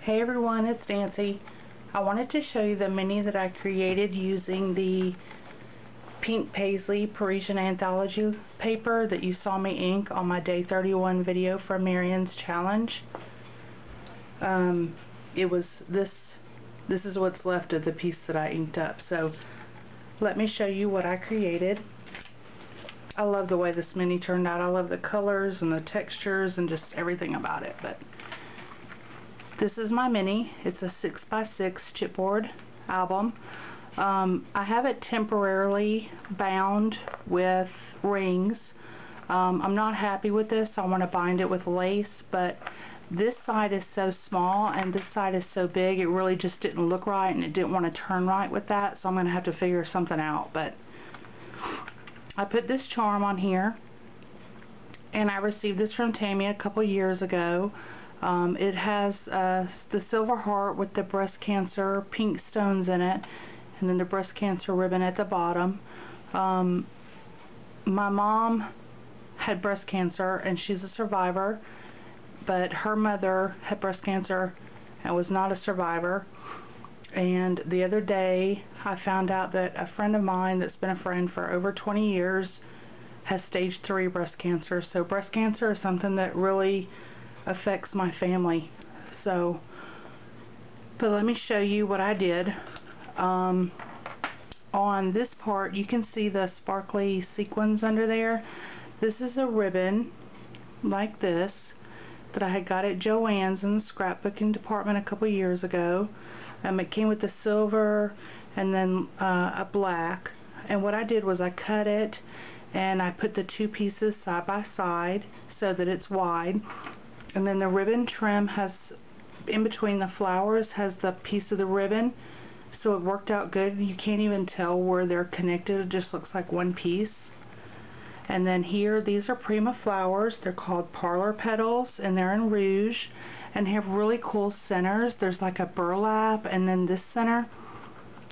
Hey everyone, it's Nancy. I wanted to show you the mini that I created using the pink Paislee Parisian Anthology paper that you saw me ink on my day 31 video from Marian's challenge. This is what's left of the piece that I inked up. So let me show you what I created. I love the way this mini turned out. I love the colors and the textures and just everything about it. But this is my mini. It's a 6x6 chipboard album. I have it temporarily bound with rings. I'm not happy with this. I want to bind it with lace, but this side is so small and this side is so big, it really just didn't look right and it didn't want to turn right with that, so I'm going to have to figure something out. But I put this charm on here, and I received this from Tammy a couple years ago. It has the silver heart with the breast cancer pink stones in it, and then the breast cancer ribbon at the bottom. My mom had breast cancer and she's a survivor, but her mother had breast cancer and was not a survivor. And the other day I found out that a friend of mine that's been a friend for over 20 years has stage 3 breast cancer. So breast cancer is something that really affects my family. But let me show you what I did. On this part you can see the sparkly sequins under there. This is a ribbon like this that I had got at Joann's in the scrapbooking department a couple years ago. It came with the silver and then a black, and what I did was I cut it and I put the two pieces side by side so that it's wide, and then the ribbon trim has, in between the flowers, has the piece of the ribbon, so it worked out good. You can't even tell where they're connected, it just looks like one piece. And then here, these are Prima flowers. They're called parlor petals, and they're in rouge, and have really cool centers. There's like a burlap, and then this center,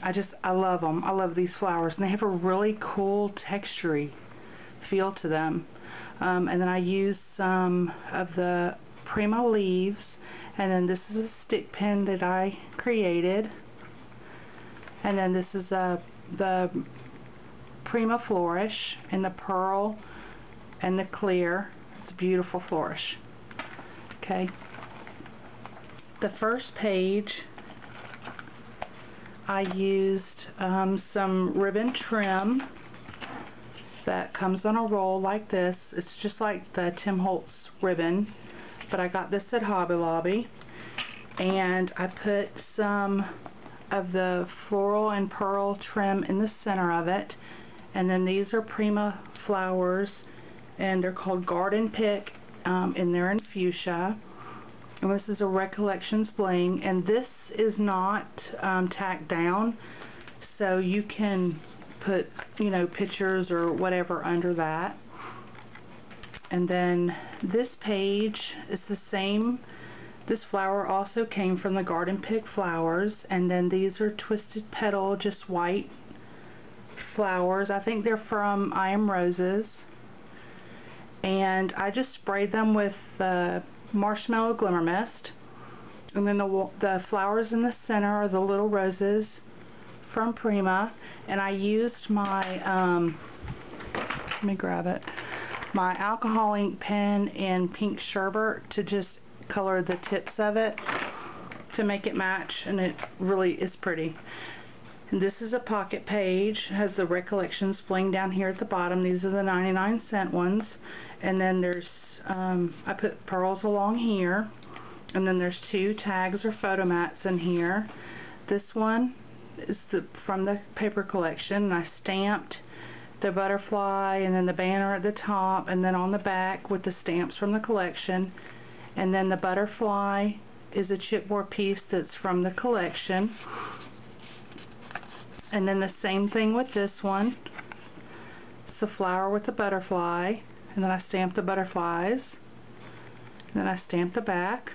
I love them. I love these flowers, and they have a really cool textury feel to them. And then I used some of the Prima leaves, and then this is a stick pin that I created, and then this is the Prima flourish in the pearl and the clear. It's a beautiful flourish. Okay. The first page I used some ribbon trim that comes on a roll like this. It's just like the Tim Holtz ribbon, but I got this at Hobby Lobby, and I put some of the floral and pearl trim in the center of it. And then these are Prima flowers, and they're called Garden Pick, and they're in fuchsia. And this is a Recollections Bling, and this is not tacked down, so you can put, you know, pictures or whatever under that. And then this page is the same. This flower also came from the Garden Pick flowers, and then these are Twisted Petal, just white flowers. I think they're from I Am Roses, and I just sprayed them with marshmallow glimmer mist, and then the flowers in the center are the little roses from Prima, and I used my let me grab it, my alcohol ink pen in pink sherbet to just color the tips of it to make it match, and it really is pretty. And this is a pocket page. It has the Recollections Bling down here at the bottom. These are the 99-cent ones. And then there's, I put pearls along here. And then there's two tags or photo mats in here. This one is from the paper collection. And I stamped the butterfly and then the banner at the top, and then on the back with the stamps from the collection. And then the butterfly is a chipboard piece that's from the collection. And then the same thing with this one. It's the flower with the butterfly, and then I stamped the butterflies, and then I stamped the back.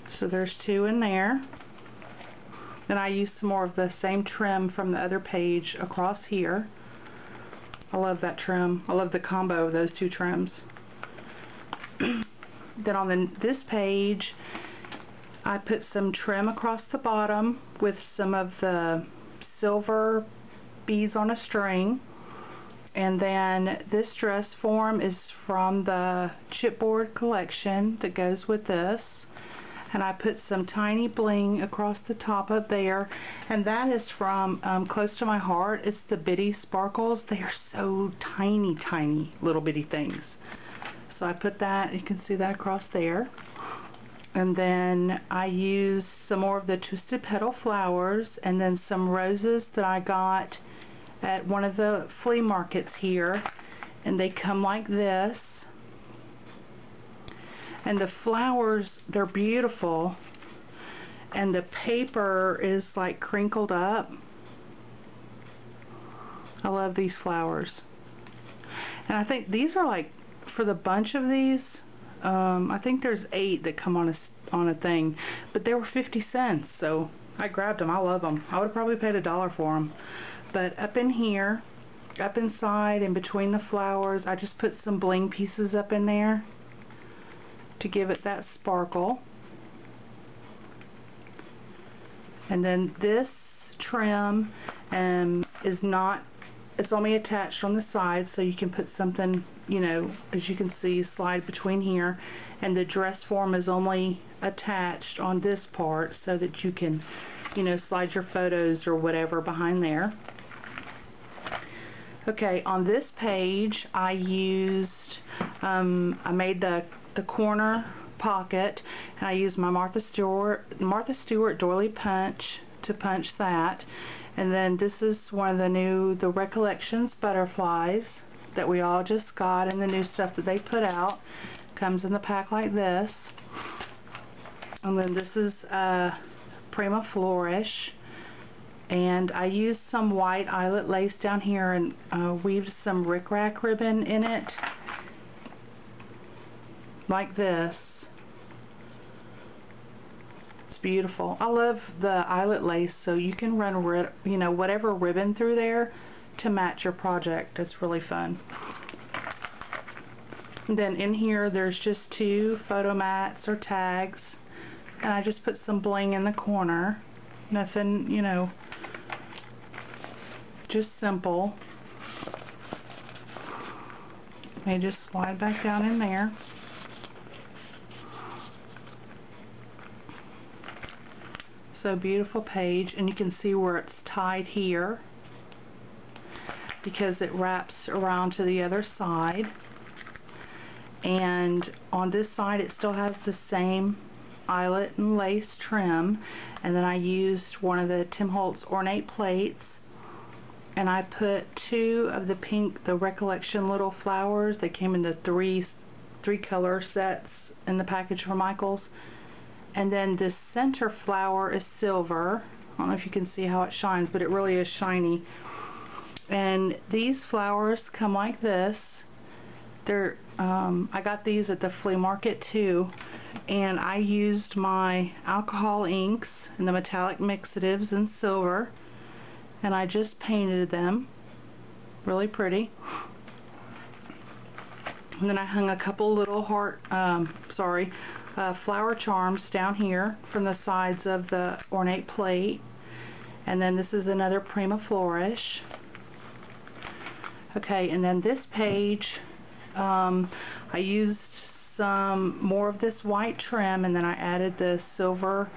So there's two in there. Then I used some more of the same trim from the other page across here. I love that trim. I love the combo of those two trims. Then on this page, I put some trim across the bottom with some of the silver beads on a string. And then this dress form is from the Chipboard collection that goes with this. And I put some tiny bling across the top of there, and that is from Close to My Heart. It's the bitty sparkles. They are so tiny, tiny little bitty things. So I put that, you can see that across there. And then I used some more of the Twisted Petal flowers, and then some roses that I got at one of the flea markets here, and they come like this. And the flowers, they're beautiful, and the paper is like crinkled up. I love these flowers. And I think these are like, for the bunch of these, I think there's 8 that come on a thing, but they were 50 cents, so I grabbed them. I love them. I would have probably paid $1 for them. But up in here, up inside and between the flowers, I just put some bling pieces up in there to give it that sparkle. And then this trim is not, it's only attached on the side, so you can put something, you know, as you can see, slide between here, and the dress form is only attached on this part so that you can, you know, slide your photos or whatever behind there. Okay, on this page I used, I made the corner pocket, and I used my Martha Stewart doily punch to punch that. And then this is one of the Recollections butterflies that we all just got, and the new stuff that they put out. Comes in the pack like this. And then this is Prima flourish. And I used some white eyelet lace down here and weaved some rickrack ribbon in it. Like this. It's beautiful. I love the eyelet lace, so you can run, you know, whatever ribbon through there to match your project. It's really fun. And then in here there's just 2 photo mats or tags, and I just put some bling in the corner. Nothing, you know, just simple. They just slide back down in there. So beautiful page, and you can see where it's tied here because it wraps around to the other side. And on this side it still has the same eyelet and lace trim, and then I used one of the Tim Holtz ornate plates, and I put 2 of the pink, the Recollection little flowers. They came in the three color sets in the package from Michaels. And then this center flower is silver. I don't know if you can see how it shines, but it really is shiny. And these flowers come like this. They're I got these at the flea market too, and I used my alcohol inks and the metallic mixatives in silver, and I just painted them. Really pretty. And then I hung a couple little flower charms down here from the sides of the ornate plate. And then this is another Prima flourish. Okay, and then this page, I used some more of this white trim, and then I added the silver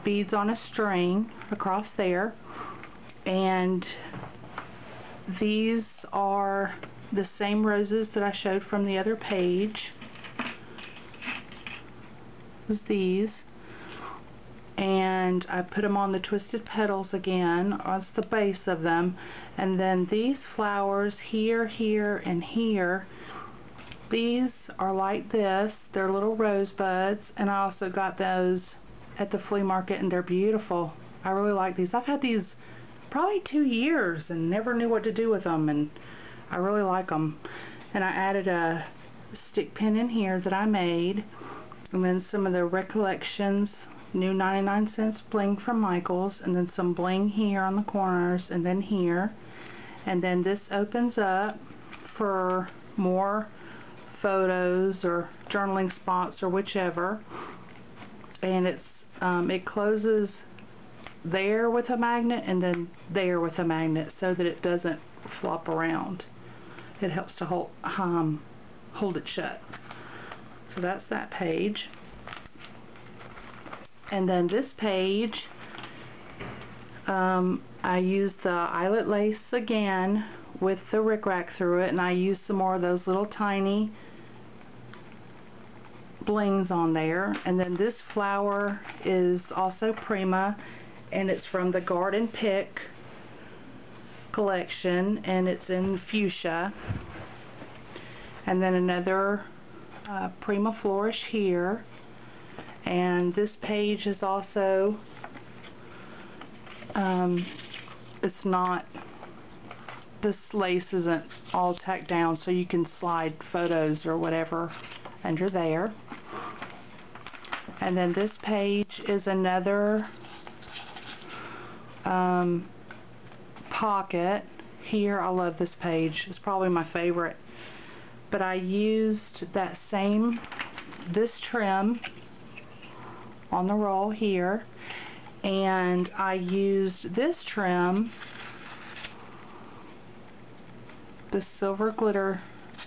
beads on a string across there. And these are the same roses that I showed from the other page. These, and I put them on the Twisted Petals again. That's the base of them. And then these flowers here, here, and here, these are like this. They're little rosebuds, and I also got those at the flea market, and they're beautiful. I really like these. I've had these probably 2 years and never knew what to do with them, and I really like them. And I added a stick pin in here that I made. And then some of the Recollections, new 99-cent bling from Michaels, and then some bling here on the corners, and then here. And then this opens up for more photos or journaling spots or whichever. And it's it closes there with a magnet and then there with a magnet so that it doesn't flop around. It helps to hold it shut. So that's that page. And then this page, I used the eyelet lace again with the rickrack through it, and I used some more of those little tiny blings on there. And then this flower is also Prima, and it's from the Garden Pick collection, and it's in fuchsia. And then another Prima flourish here. And this page is also, it's not, this lace isn't all tacked down, so you can slide photos or whatever under there. And then this page is another pocket. Here, I love this page. It's probably my favorite. But I used that this trim on the roll here, and I used this trim, this silver glitter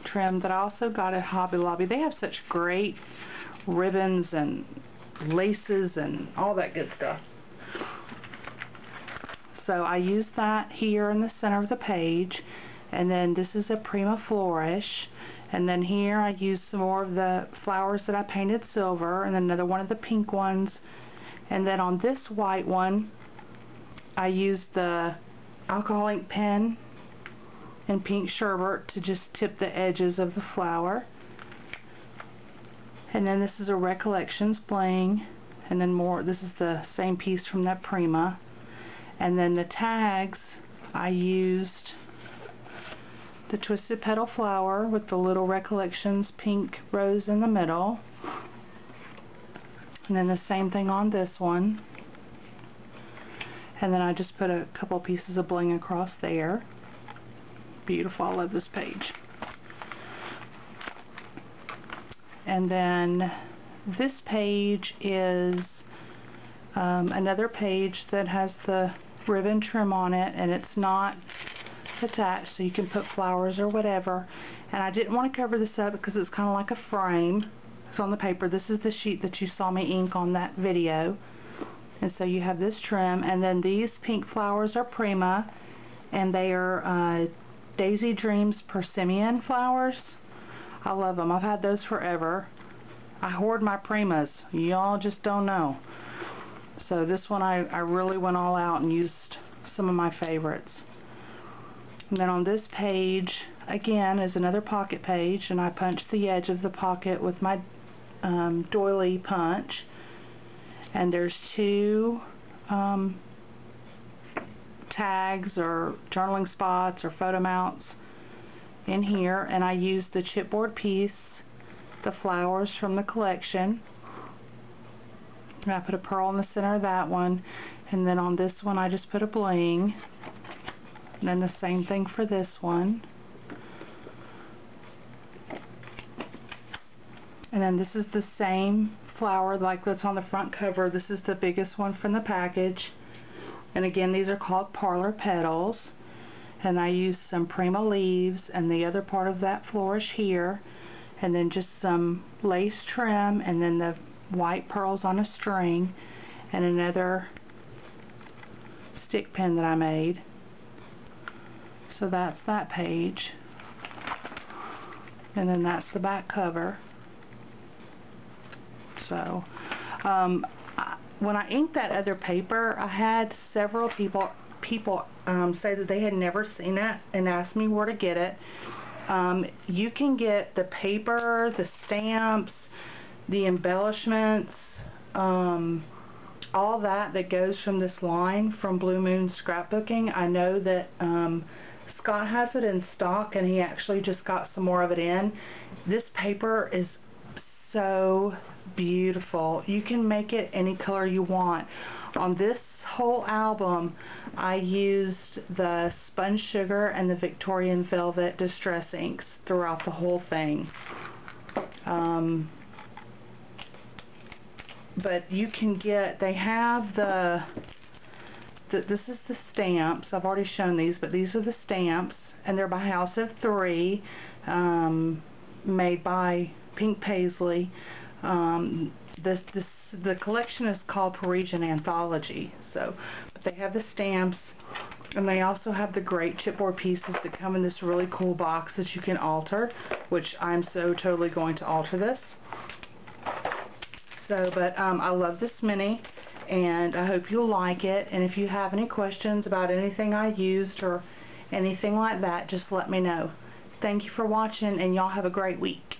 trim that I also got at Hobby Lobby. They have such great ribbons and laces and all that good stuff. So I used that here in the center of the page, and then this is a Prima flourish. And then here I used some more of the flowers that I painted silver, and another one of the pink ones. And then on this white one, I used the alcohol ink pen and pink sherbet to just tip the edges of the flower. And then this is a Recollections bling, and then more, this is the same piece from that Prima. And then the tags, I used the Twisted Petal flower with the little Recollections pink rose in the middle. And then the same thing on this one. And then I just put a couple pieces of bling across there. Beautiful, I love this page. And then this page is another page that has the ribbon trim on it, and it's not attached, so you can put flowers or whatever. And I didn't want to cover this up because it's kind of like a frame. It's on the paper. This is the sheet that you saw me ink on that video. And so you have this trim, and then these pink flowers are Prima, and they are Daisy Dreams Persimmon flowers. I love them. I've had those forever. I hoard my Primas. Y'all just don't know. So this one I really went all out and used some of my favorites. And then on this page, again, is another pocket page, and I punched the edge of the pocket with my doily punch. And there's two tags or journaling spots or photo mounts in here, and I used the chipboard piece, the flowers from the collection, and I put a pearl in the center of that one. And then on this one I just put a bling, and then the same thing for this one. And then this is the same flower like that's on the front cover. This is the biggest one from the package, and again, these are called Parlor Petals. And I used some Prima leaves and the other part of that flourish here, and then just some lace trim, and then the white pearls on a string, and another stick pin that I made. So that's that page, and then that's the back cover. So when I inked that other paper, I had several people say that they had never seen it and asked me where to get it. You can get the paper, the stamps, the embellishments, all that goes from this line from Blue Moon Scrapbooking. I know that Scott has it in stock, and he actually just got some more of it in. This paper is so beautiful. You can make it any color you want. On this whole album, I used the Sponge Sugar and the Victorian Velvet Distress inks throughout the whole thing. but you can get, they have this is the stamps. I've already shown these, but these are the stamps, and they're by House of Three, made by Pink Paislee. The collection is called Parisian Anthology. So, but they have the stamps, and they also have the great chipboard pieces that come in this really cool box that you can alter, which I'm so totally going to alter this. So, but I love this mini, and I hope you'll like it. And if you have any questions about anything I used or anything like that, just let me know. Thank you for watching, and y'all have a great week.